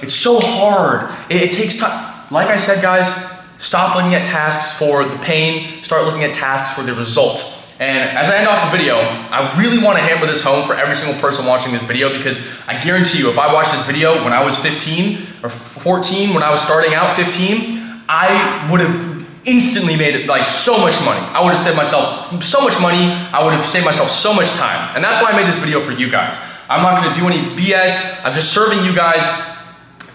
it's so hard. It takes time. Like I said, guys, stop looking at tasks for the pain, start looking at tasks for the result. And as I end off the video, I really want to hammer this home for every single person watching this video, because I guarantee you, if I watched this video when I was 15 or 14, when I was starting out 15, I would have instantly made it like so much money. I would have saved myself so much money. I would have saved myself so much time. And that's why I made this video for you guys. I'm not going to do any BS. I'm just serving you guys.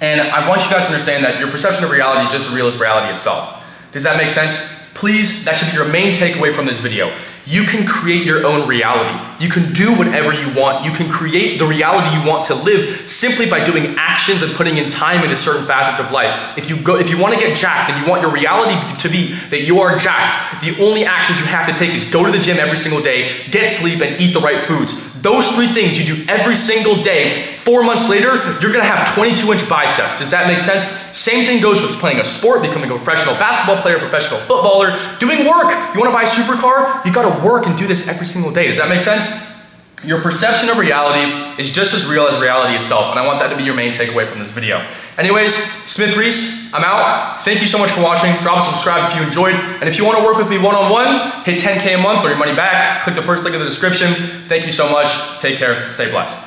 And I want you guys to understand that your perception of reality is just as real as reality itself. Does that make sense? Please, that should be your main takeaway from this video. You can create your own reality. You can do whatever you want. You can create the reality you want to live simply by doing actions and putting in time into certain facets of life. If you want to get jacked and you want your reality to be that you are jacked, the only actions you have to take is go to the gym every single day, get sleep, and eat the right foods. Those 3 things you do every single day. 4 months later, you're gonna have 22-inch biceps. Does that make sense? Same thing goes with playing a sport, becoming a professional basketball player, professional footballer, doing work. You wanna buy a supercar? You gotta work and do this every single day. Does that make sense? Your perception of reality is just as real as reality itself, and I want that to be your main takeaway from this video. Anyways, Smith Reese, I'm out. Thank you so much for watching. Drop a subscribe if you enjoyed, and if you want to work with me one-on-one, hit 10K a month or your money back. Click the first link in the description. Thank you so much. Take care. Stay blessed.